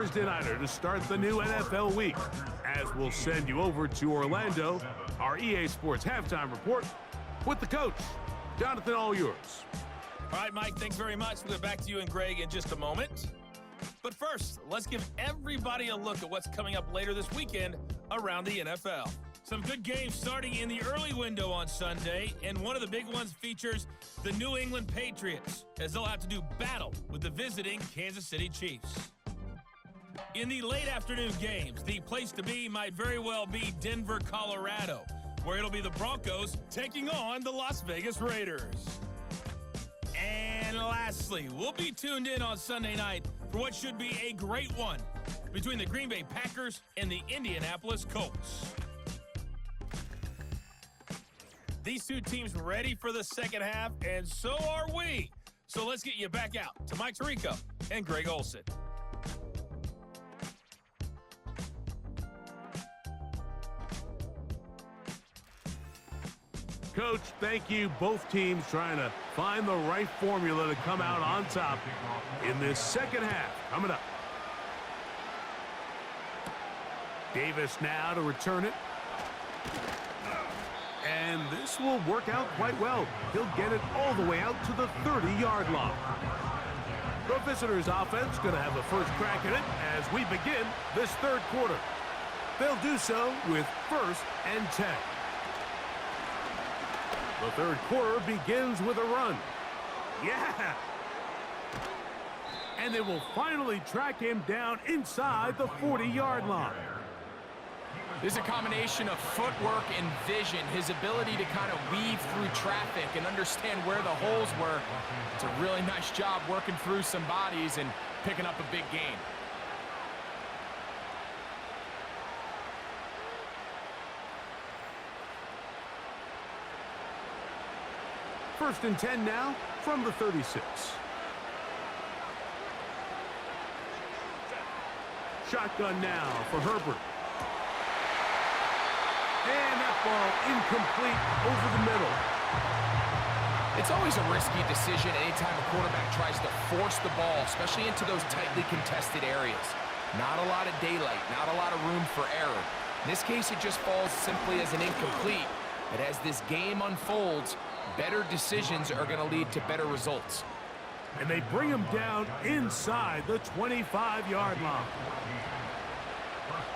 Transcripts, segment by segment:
Thursday nighter to start the new NFL week, as we'll send you over to Orlando, our EA Sports halftime report with the coach. Jonathan, all yours. All right, Mike, thanks very much. We'll get back to you and Greg in just a moment. But first, let's give everybody a look at what's coming up later this weekend around the NFL. Some good games starting in the early window on Sunday, and one of the big ones features the New England Patriots, as they'll have to do battle with the visiting Kansas City Chiefs. In the late afternoon games, the place to be might very well be Denver, Colorado, where it'll be the Broncos taking on the Las Vegas Raiders. And lastly, we'll be tuned in on Sunday night for what should be a great one between the Green Bay Packers and the Indianapolis Colts. These two teams ready for the second half, and so are we. So let's get you back out to Mike Tirico and Greg Olsen. Coach, thank you. Both teams trying to find the right formula to come out on top in this second half. Coming up. Davis now to return it. And this will work out quite well. He'll get it all the way out to the 30-yard line. The visitors' offense going to have the first crack at it as we begin this third quarter. They'll do so with 1st and 10. The third quarter begins with a run. Yeah! And they will finally track him down inside the 40-yard line. This is a combination of footwork and vision, his ability to kind of weave through traffic and understand where the holes were. It's a really nice job working through some bodies and picking up a big gain. First and 10 now from the 36. Shotgun now for Herbert. And that ball incomplete over the middle. It's always a risky decision anytime a quarterback tries to force the ball, especially into those tightly contested areas. Not a lot of daylight, not a lot of room for error. In this case, it just falls simply as an incomplete. But as this game unfolds, better decisions are going to lead to better results. And they bring him down inside the 25-yard line.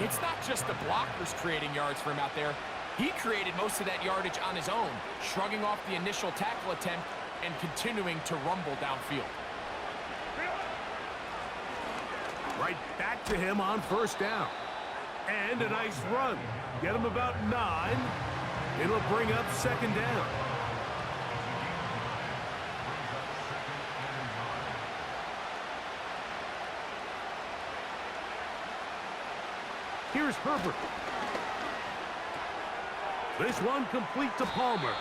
It's not just the blockers creating yards for him out there. He created most of that yardage on his own, shrugging off the initial tackle attempt and continuing to rumble downfield. Right back to him on first down. And a nice run. Get him about 9. It'll bring up second down. Here's Herbert. This one complete to Palmer.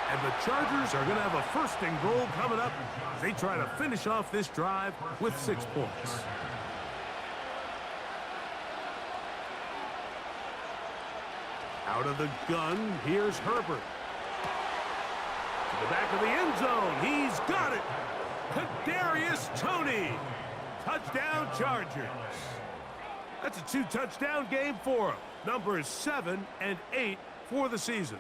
And the Chargers are going to have a 1st and goal coming up as they try to finish off this drive with 6 points. Out of the gun, here's Herbert. To the back of the end zone, he's got it. Kadarius Toney. Touchdown Chargers. That's a 2-touchdown game for him. Numbers 7 and 8 for the season.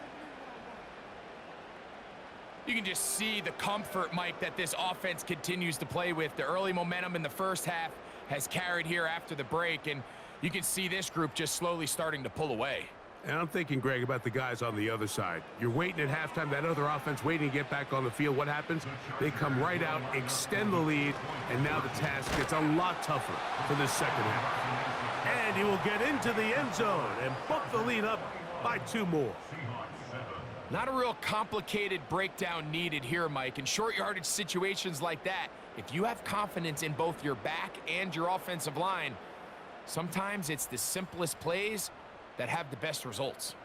You can just see the comfort, Mike, that this offense continues to play with. The early momentum in the first half has carried here after the break, and you can see this group just slowly starting to pull away. And I'm thinking, Greg, about the guys on the other side. You're waiting at halftime, that other offense waiting to get back on the field. What happens? They come right out, extend the lead, and now the task gets a lot tougher for this second half. And he will get into the end zone and bump the lead up by 2 more. Not a real complicated breakdown needed here, Mike. In short yardage situations like that, if you have confidence in both your back and your offensive line, sometimes it's the simplest plays that have the best results.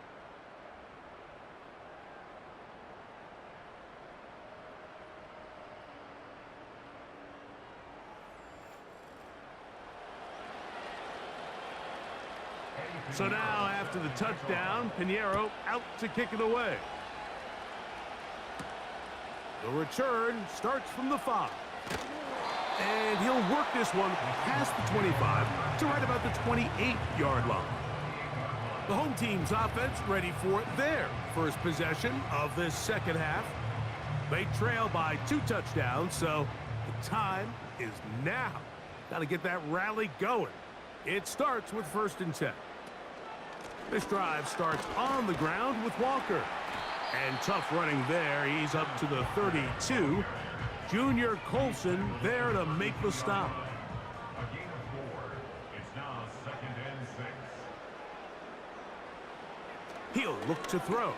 So now, after the touchdown, Pinheiro out to kick it away. The return starts from the 5. And he'll work this one past the 25 to right about the 28-yard line. The home team's offense ready for their first possession of this second half. They trail by 2 touchdowns, so the time is now. Got to get that rally going. It starts with 1st and 10. This drive starts on the ground with Walker. And tough running there. He's up to the 32. Junior Colson there to make the stop. A gain of 4. It's now 2nd and 6. He'll look to throw.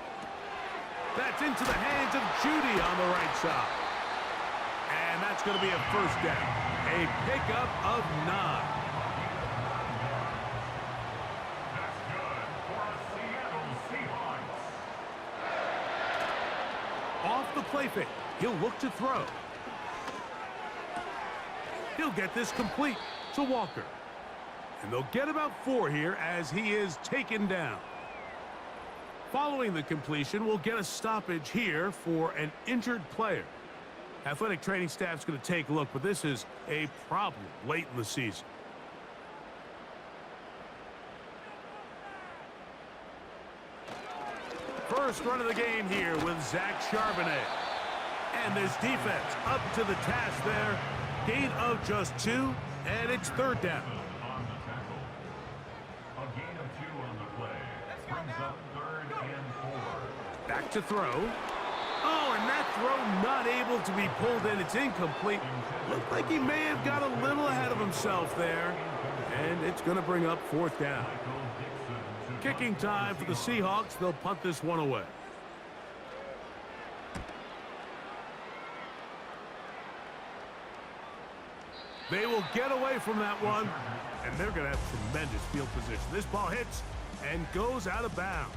That's into the hands of Judy on the right side. And that's going to be a first down. A pickup of 9. That's good for a Seattle Seahawks. Off the play fake. He'll look to throw. He'll get this complete to Walker. And they'll get about 4 here as he is taken down. Following the completion, we'll get a stoppage here for an injured player. Athletic training staff's going to take a look, but this is a problem late in the season. First run of the game here with Zach Charbonnet. And this defense up to the task there. Gain of just 2, and it's 3rd down. On the tackle. A gain of 2 on the play. Brings up 3rd and 4. Back to throw. Oh, and that throw not able to be pulled in. It's incomplete. Looked like he may have got a little ahead of himself there. And it's going to bring up 4th down. Kicking time for the Seahawks. They'll punt this one away. They will get away from that one, and they're going to have tremendous field position. This ball hits and goes out of bounds.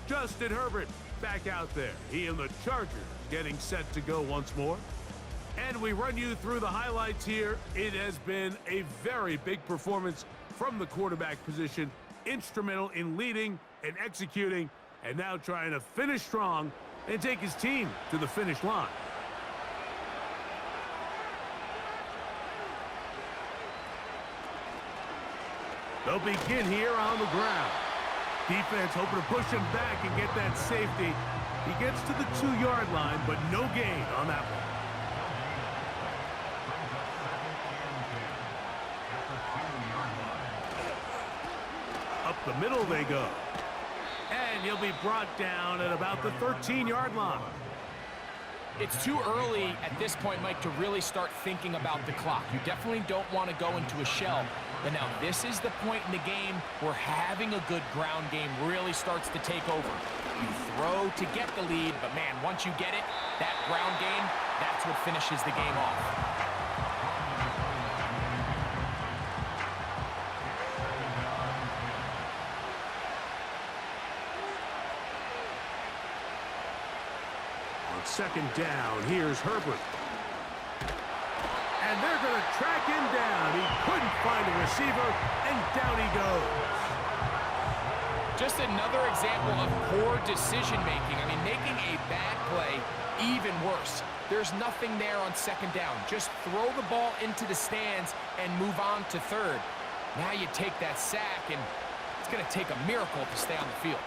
Justin Herbert back out there. He and the Chargers getting set to go once more. And we run you through the highlights here. It has been a very big performance from the quarterback position. Instrumental in leading and executing, and now trying to finish strong and take his team to the finish line. They'll begin here on the ground. Defense hoping to push him back and get that safety. He gets to the 2-yard line, but no gain on that one. Up the middle they go. And he'll be brought down at about the 13-yard line. It's too early at this point, Mike, to really start thinking about the clock. You definitely don't want to go into a shell. But now this is the point in the game where having a good ground game really starts to take over. You throw to get the lead, but man, once you get it, that ground game, that's what finishes the game off. Second down, here's Herbert. And they're going to track him down. He couldn't find a receiver, and down he goes. Just another example of poor decision-making. I mean, making a bad play even worse. There's nothing there on 2nd down. Just throw the ball into the stands and move on to 3rd. Now you take that sack, and it's going to take a miracle to stay on the field.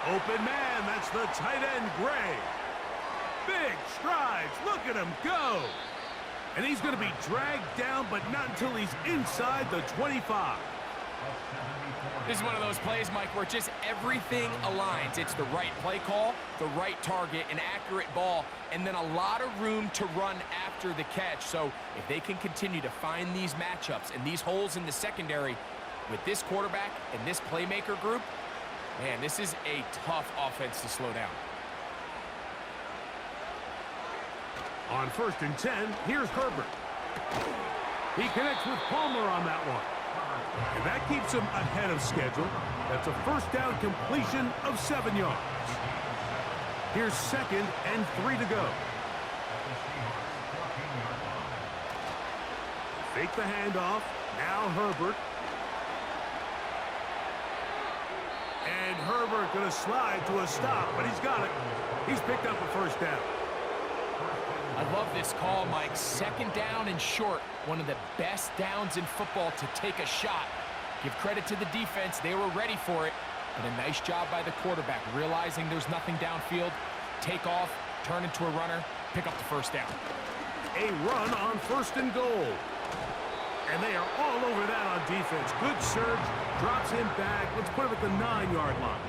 Open man, that's the tight end, Gray. Big strides, look at him go. And he's going to be dragged down, but not until he's inside the 25. This is one of those plays, Mike, where just everything aligns. It's the right play call, the right target, an accurate ball, and then a lot of room to run after the catch. So if they can continue to find these matchups and these holes in the secondary with this quarterback and this playmaker group, man, this is a tough offense to slow down. On 1st and 10, here's Herbert. He connects with Palmer on that one. And that keeps him ahead of schedule. That's a 1st down completion of 7 yards. Here's 2nd and 3 to go. Fake the handoff. Now Herbert. And Herbert going to slide to a stop, but he's got it. He's picked up a 1st down. I love this call, Mike. Second down and short. One of the best downs in football to take a shot. Give credit to the defense. They were ready for it. But a nice job by the quarterback, realizing there's nothing downfield. Take off, turn into a runner, pick up the first down. A run on 1st and goal. And they are all over that on defense. Good surge, drops him back. Let's put him at the 9-yard line.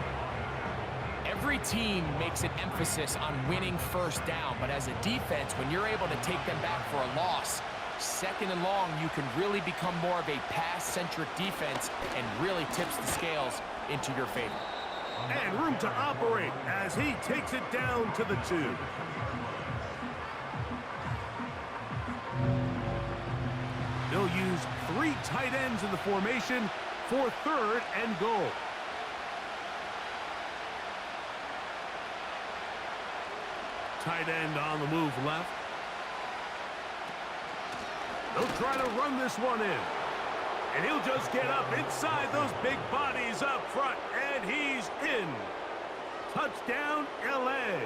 Every team makes an emphasis on winning first down, but as a defense, when you're able to take them back for a loss, 2nd and long, you can really become more of a pass-centric defense and really tips the scales into your favor. And room to operate as he takes it down to the 2. They'll use 3 tight ends in the formation for 3rd and goal. Tight end on the move left. They'll try to run this one in. And he'll just get up inside those big bodies up front. And he's in. Touchdown, L.A.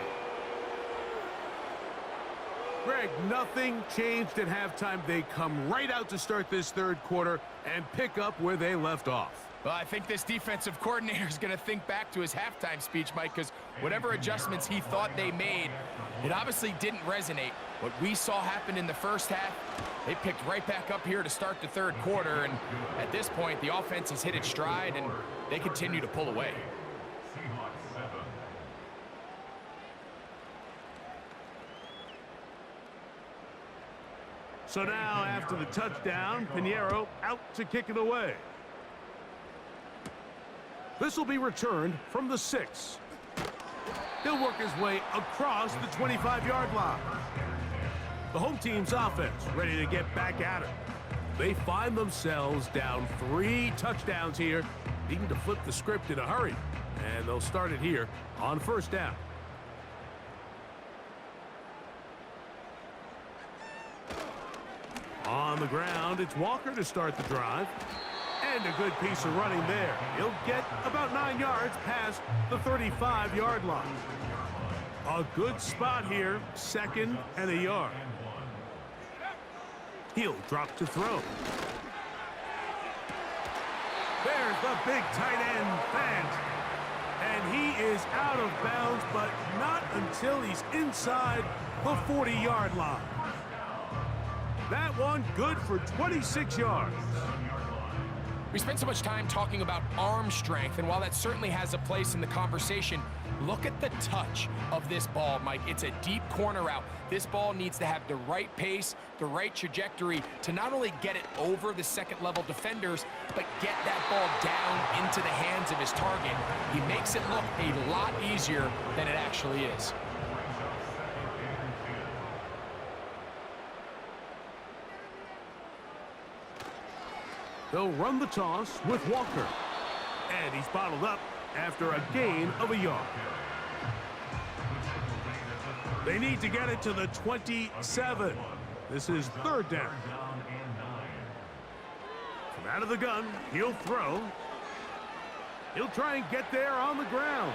Greg, nothing changed at halftime. They come right out to start this 3rd quarter and pick up where they left off. Well, I think this defensive coordinator is going to think back to his halftime speech, Mike, because whatever adjustments he thought they made, it obviously didn't resonate. What we saw happen in the first half, they picked right back up here to start the 3rd quarter, and at this point, the offense has hit its stride, and they continue to pull away. Seahawks 7. So now, after the touchdown, Pinheiro out to kick it away. This will be returned from the 6. He'll work his way across the 25-yard line. The home team's offense ready to get back at it. They find themselves down 3 touchdowns here, needing to flip the script in a hurry. And they'll start it here on 1st down. On the ground, it's Walker to start the drive. And a good piece of running there. He'll get about 9 yards past the 35-yard line. A good spot here, 2nd and a yard. He'll drop to throw. There's the big tight end, Fant. And he is out of bounds, but not until he's inside the 40-yard line. That one good for 26 yards. We spent so much time talking about arm strength, and while that certainly has a place in the conversation, look at the touch of this ball, Mike. It's a deep corner route. This ball needs to have the right pace, the right trajectory to not only get it over the 2nd-level defenders, but get that ball down into the hands of his target. He makes it look a lot easier than it actually is. They'll run the toss with Walker. And he's bottled up after a gain of a yard. They need to get it to the 27. This is 3rd down. From out of the gun, he'll throw. He'll try and get there on the ground.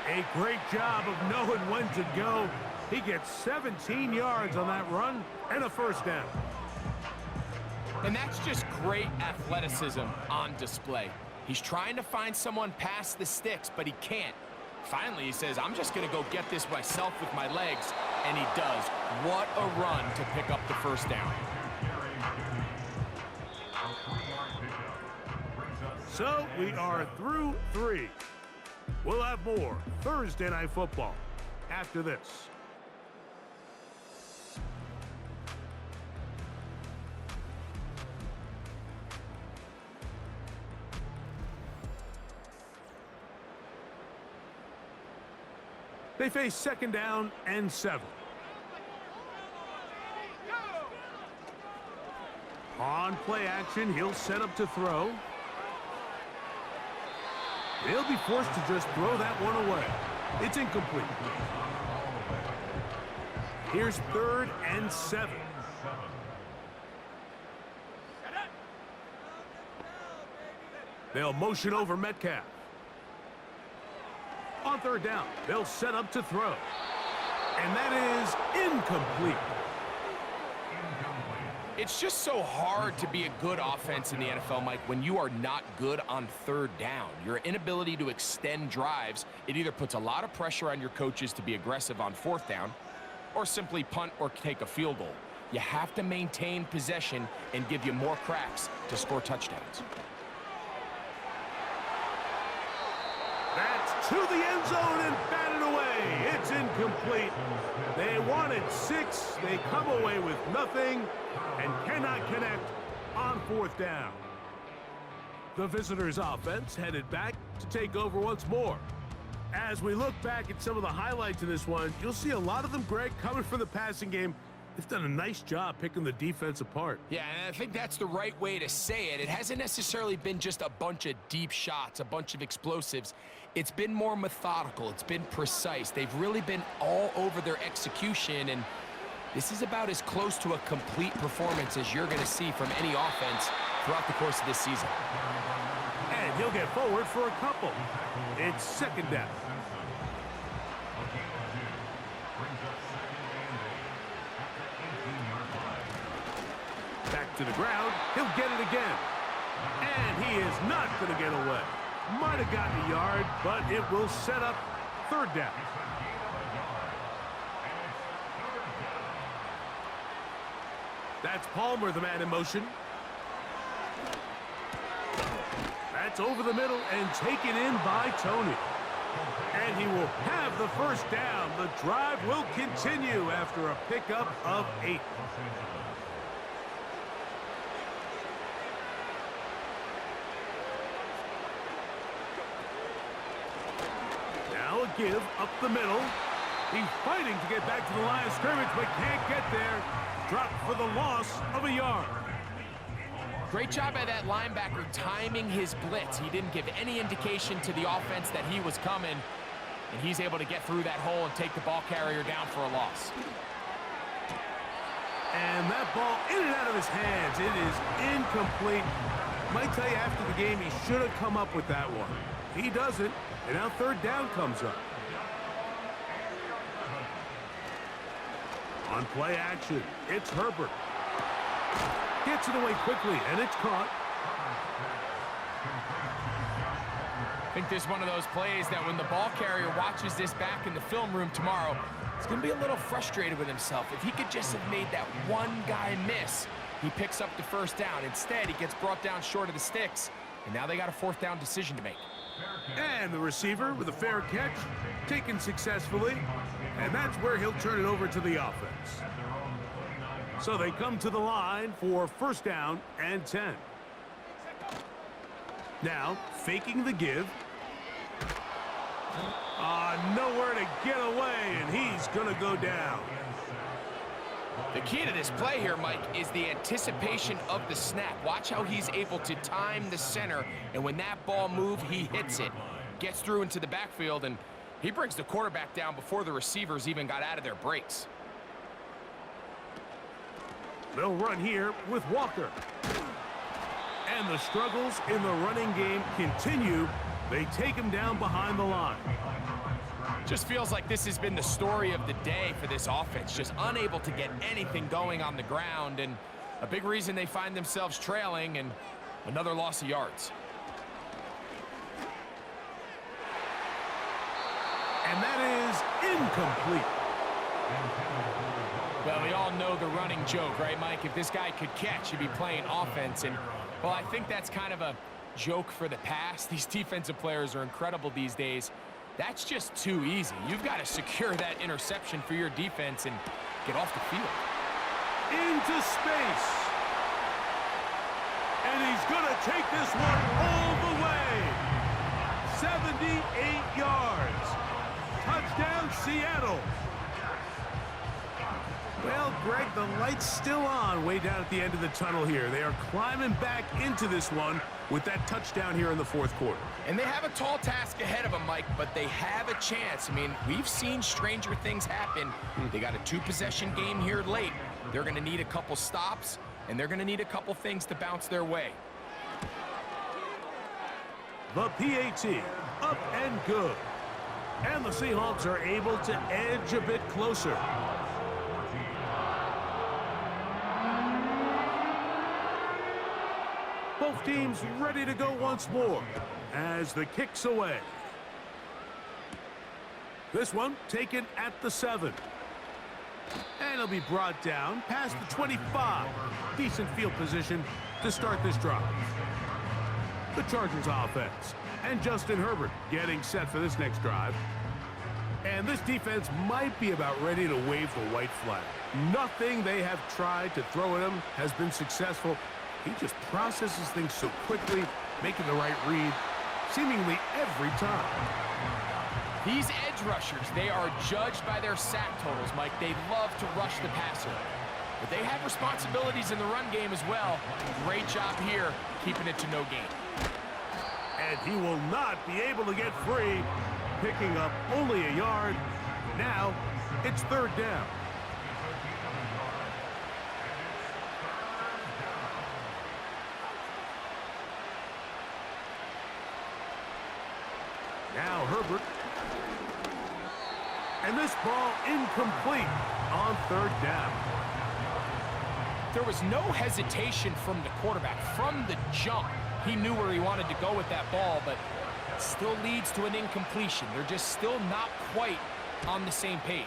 A great job of knowing when to go. He gets 17 yards on that run and a 1st down. And that's just great athleticism on display. He's trying to find someone past the sticks, but he can't. Finally, he says, I'm just going to go get this myself with my legs, and he does. What a run to pick up the 1st down. So we are through 3. We'll have more Thursday Night Football after this. They face 2nd down and 7. On play action, he'll set up to throw. They'll be forced to just throw that one away. It's incomplete. Here's 3rd and 7. They'll motion over Metcalf. On 3rd down, they'll set up to throw. And that is incomplete. It's just so hard to be a good offense in the NFL, Mike, when you are not good on third down. Your inability to extend drives, it either puts a lot of pressure on your coaches to be aggressive on fourth down or simply punt or take a field goal. You have to maintain possession and give you more cracks to score touchdowns. That's to the end zone and batted away. It's incomplete. They wanted 6. They come away with nothing and cannot connect on fourth down. The visitors' offense headed back to take over once more. As we look back at some of the highlights in this one, you'll see a lot of them, Greg, coming from the passing game. They've done a nice job picking the defense apart. Yeah, and I think that's the right way to say it. It hasn't necessarily been just a bunch of deep shots, a bunch of explosives. It's been more methodical. It's been precise. They've really been all over their execution, and this is about as close to a complete performance as you're going to see from any offense throughout the course of this season. And he'll get forward for a couple. It's second down. Back to the ground. He'll get it again. And he is not going to get away. Might have gotten a yard, but it will set up third down. That's Palmer, the man in motion. That's over the middle and taken in by Tony. And he will have the first down. The drive will continue after a pickup of 8. Now a give up the middle. He's fighting to get back to the line of scrimmage, but can't get there. Dropped for the loss of a yard. Great job by that linebacker timing his blitz. He didn't give any indication to the offense that he was coming, and he's able to get through that hole and take the ball carrier down for a loss. And that ball in and out of his hands. It is incomplete. Might tell you after the game he should have come up with that one. He doesn't, and now third down comes up. On play action, it's Herbert. Gets it away quickly, and it's caught. I think this is one of those plays that when the ball carrier watches this back in the film room tomorrow, he's going to be a little frustrated with himself. If he could just have made that one guy miss, he picks up the first down. Instead, he gets brought down short of the sticks, and now they got a fourth down decision to make. And the receiver with a fair catch, taken successfully, and that's where he'll turn it over to the offense. So they come to the line for first down and 10. Now, faking the give. Nowhere to get away, and he's going to go down. The key to this play here, Mike, is the anticipation of the snap. Watch how he's able to time the center, and when that ball moves, he hits it, gets through into the backfield, and he brings the quarterback down before the receivers even got out of their breaks. They'll run here with Walker. And the struggles in the running game continue. They take him down behind the line. Just feels like this has been the story of the day for this offense. Just unable to get anything going on the ground, and a big reason they find themselves trailing, and another loss of yards. And that is incomplete. Well, we all know the running joke, right, Mike? If this guy could catch, he'd be playing offense. And, well, I think that's kind of a joke for the past. These defensive players are incredible these days. That's just too easy. You've got to secure that interception for your defense and get off the field. Into space. And he's going to take this one all the way. 78 yards. Touchdown, Seattle. Well, Greg, the light's still on way down at the end of the tunnel here. They are climbing back into this one with that touchdown here in the fourth quarter. And they have a tall task ahead of them, Mike, but they have a chance. I mean, we've seen stranger things happen. They got a 2-possession game here late. They're going to need a couple stops, and they're going to need a couple things to bounce their way. The PAT, up and good. And the Seahawks are able to edge a bit closer. Both teams ready to go once more as the kick's away. This one taken at the 7. And it'll be brought down past the 25. Decent field position to start this drive. The Chargers offense and Justin Herbert getting set for this next drive. And this defense might be about ready to wave the white flag. Nothing they have tried to throw at him has been successful. He just processes things so quickly, making the right read seemingly every time. These edge rushers, they are judged by their sack totals, Mike. They love to rush the passer. But they have responsibilities in the run game as well. Great job here, keeping it to no gain. And he will not be able to get free, picking up only a yard. Now, it's 3rd down. Now Herbert. And this ball incomplete on 3rd down. There was no hesitation from the quarterback. From the jump, he knew where he wanted to go with that ball, but it still leads to an incompletion. They're just still not quite on the same page.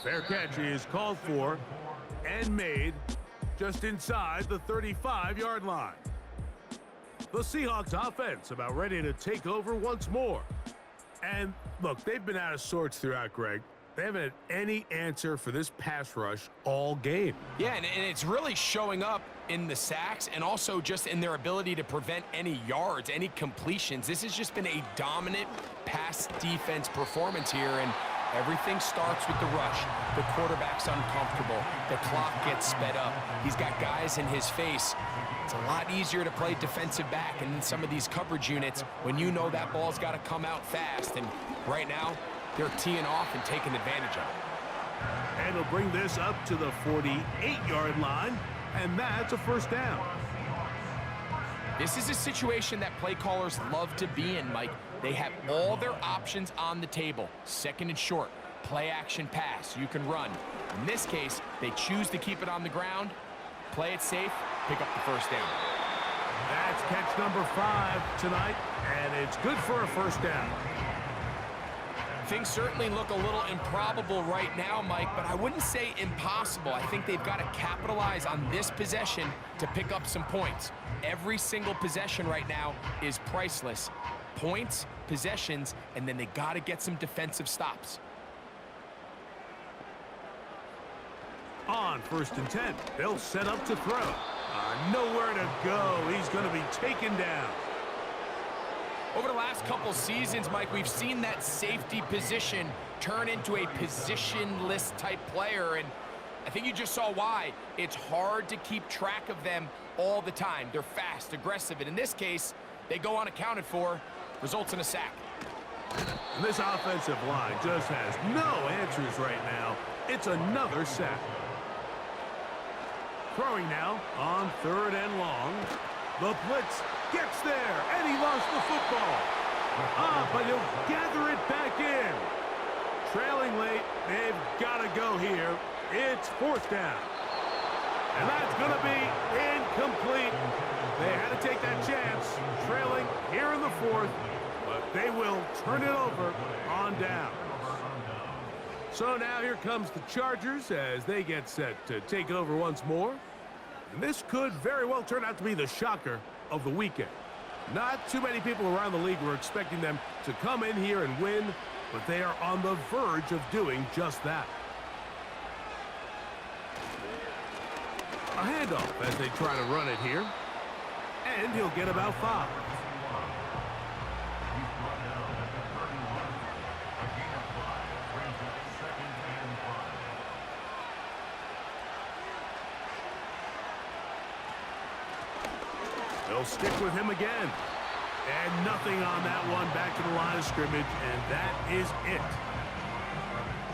Fair catch is called for and made just inside the 35-yard line. The Seahawks offense about ready to take over once more. And look, they've been out of sorts throughout, Greg. They haven't had any answer for this pass rush all game. Yeah, and it's really showing up in the sacks and also just in their ability to prevent any yards, any completions. This has just been a dominant pass defense performance here, and everything starts with the rush. The quarterback's uncomfortable. The clock gets sped up. He's got guys in his face. It's a lot easier to play defensive back and in some of these coverage units when you know that ball's got to come out fast. And right now, they're teeing off and taking advantage of it. And he'll bring this up to the 48-yard line, and that's a 1st down. This is a situation that play callers love to be in, Mike. They have all their options on the table. 2nd and short, play action pass, you can run. In this case, they choose to keep it on the ground, play it safe, pick up the 1st down. That's catch number 5 tonight, and it's good for a 1st down. Things certainly look a little improbable right now, Mike, but I wouldn't say impossible. I think they've got to capitalize on this possession to pick up some points. Every single possession right now is priceless. Points, possessions, and then they got to get some defensive stops. On 1st and 10, they'll set up to throw. Nowhere to go. He's going to be taken down. Over the last couple seasons, Mike, we've seen that safety position turn into a positionless type player, and I think you just saw why. It's hard to keep track of them all the time. They're fast, aggressive, and in this case, they go unaccounted for, results in a sack. And this offensive line just has no answers right now. It's another sack. Throwing now on 3rd and long. The blitz gets there, and he lost the football. But he'll gather it back in. Trailing late, they've got to go here. It's 4th down. And that's going to be incomplete. They had to take that chance, trailing here in the 4th, but they will turn it over on down. So now here comes the Chargers as they get set to take over once more. And this could very well turn out to be the shocker of the weekend. Not too many people around the league were expecting them to come in here and win, but they are on the verge of doing just that. A handoff as they try to run it here. And he'll get about 5. They'll stick with him again. And nothing on that one, back to the line of scrimmage, and that is it.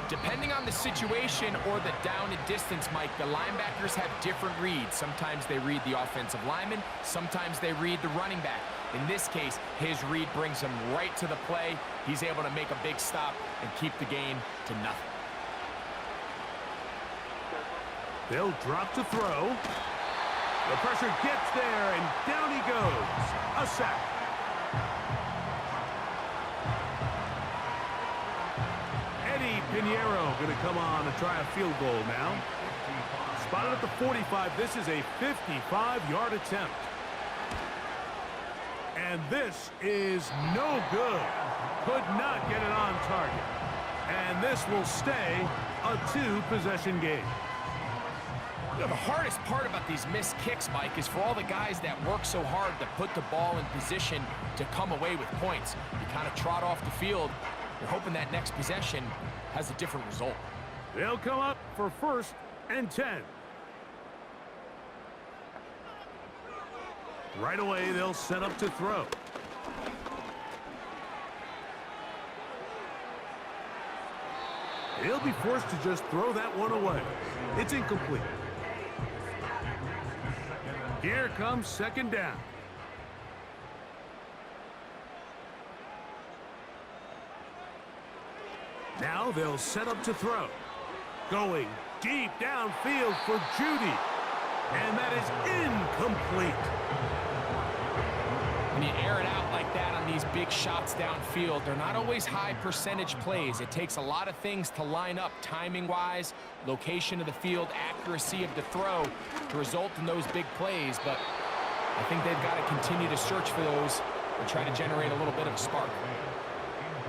Depending on the situation or the down and distance, Mike, the linebackers have different reads. Sometimes they read the offensive lineman, sometimes they read the running back. In this case, his read brings him right to the play. He's able to make a big stop and keep the game to nothing. They'll drop to throw. The pressure gets there, and down he goes. A sack. Eddie Pinheiro going to come on and try a field goal now. Spotted at the 45. This is a 55-yard attempt. And this is no good. Could not get it on target. And this will stay a 2-possession game. You know, the hardest part about these missed kicks, Mike, is for all the guys that work so hard to put the ball in position to come away with points. You kind of trot off the field. You're hoping that next possession has a different result. They'll come up for 1st and 10. Right away, they'll set up to throw. He'll be forced to just throw that one away. It's incomplete. Here comes 2nd down. Now they'll set up to throw. Going deep downfield for Judy. And that is incomplete. When you air it out like that on these big shots downfield, they're not always high percentage plays. It takes a lot of things to line up timing-wise, location of the field, accuracy of the throw to result in those big plays. But I think they've got to continue to search for those and try to generate a little bit of a spark.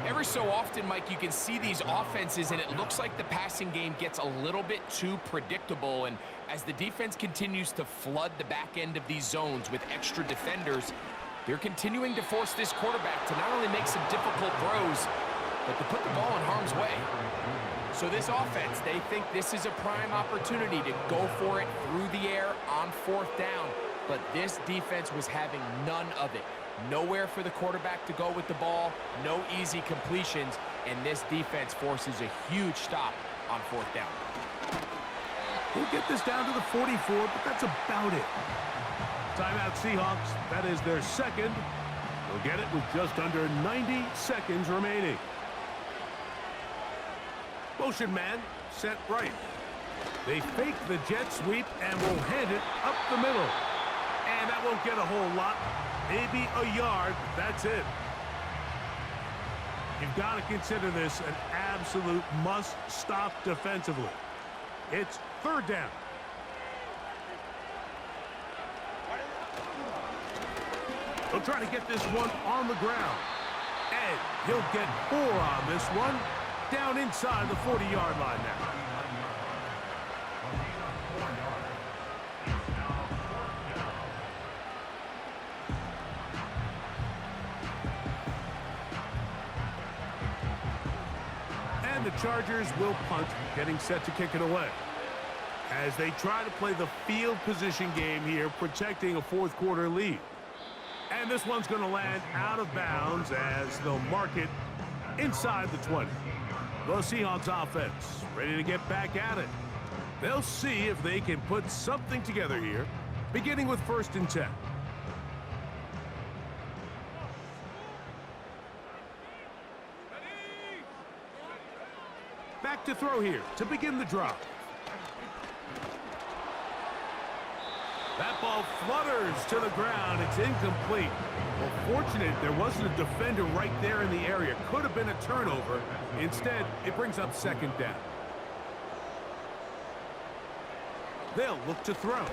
Every so often, Mike, you can see these offenses, and it looks like the passing game gets a little bit too predictable. And as the defense continues to flood the back end of these zones with extra defenders, they're continuing to force this quarterback to not only make some difficult throws, but to put the ball in harm's way. So this offense, they think this is a prime opportunity to go for it through the air on 4th down. But this defense was having none of it. Nowhere for the quarterback to go with the ball, no easy completions, and this defense forces a huge stop on 4th down. We'll get this down to the 44, but that's about it. Timeout Seahawks. That is their 2nd. They'll get it with just under 90 seconds remaining. Motion man set right. They fake the jet sweep and will hand it up the middle. And that won't get a whole lot. Maybe a yard. That's it. You've got to consider this an absolute must-stop defensively. It's 3rd down. He'll try to get this one on the ground. And he'll get 4 on this one. Down inside the 40-yard line now. And the Chargers will punt, getting set to kick it away. As they try to play the field position game here, protecting a 4th quarter lead. And this one's going to land out of bounds as they'll mark it inside the 20. The Seahawks offense ready to get back at it. They'll see if they can put something together here, beginning with 1st and 10. Back to throw here to begin the drop. That ball flutters to the ground. It's incomplete. Well, fortunate there wasn't a defender right there in the area. Could have been a turnover. Instead, it brings up 2nd down. They'll look to throw.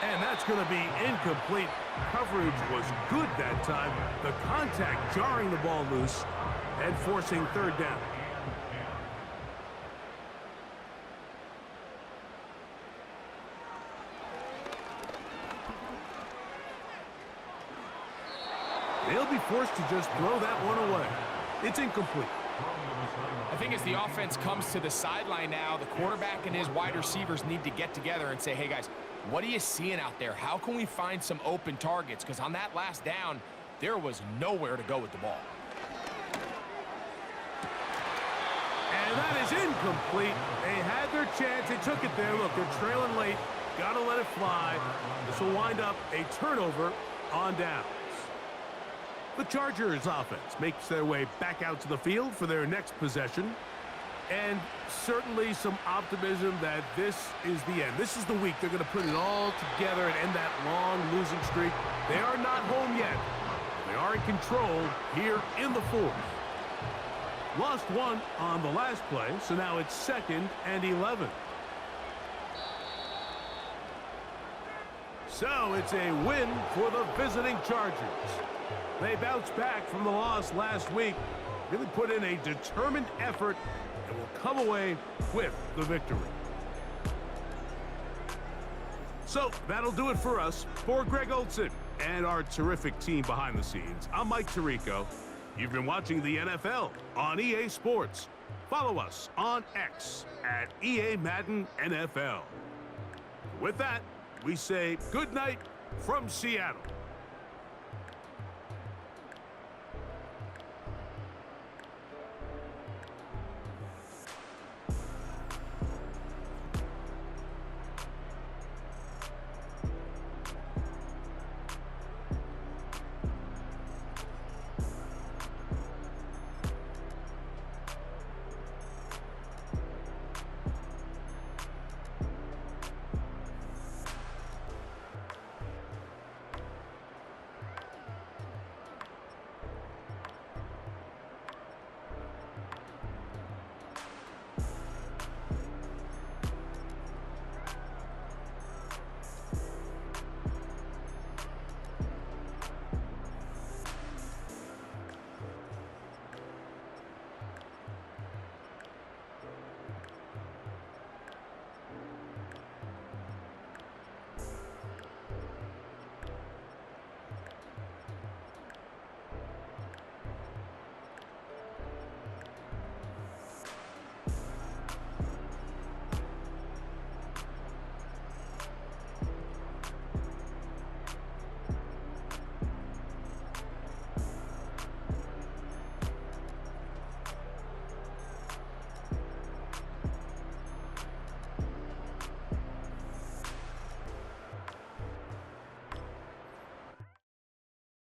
And that's going to be incomplete. Coverage was good that time. The contact jarring the ball loose and forcing 3rd down. They'll be forced to just throw that one away. It's incomplete. I think as the offense comes to the sideline now, the quarterback and his wide receivers need to get together and say, hey, guys, what are you seeing out there? How can we find some open targets? Because on that last down, there was nowhere to go with the ball. And And that is incomplete. They had their chance. They took it there. Look, they're trailing late. Got to let it fly. This will wind up a turnover on downs. The Chargers offense makes their way back out to the field for their next possession. And certainly some optimism that this is the end. This is the week they're going to put it all together and end that long losing streak. They are not home yet. They are in control here in the fourth. Lost one on the last play, so now it's 2nd and 11. So it's a win for the visiting Chargers. They bounced back from the loss last week, really put in a determined effort, and will come away with the victory. So that'll do it for us. For Greg Olson and our terrific team behind the scenes, I'm Mike Tirico. You've been watching the NFL on EA Sports. Follow us on X at EA Madden NFL. With that, we say good night from Seattle.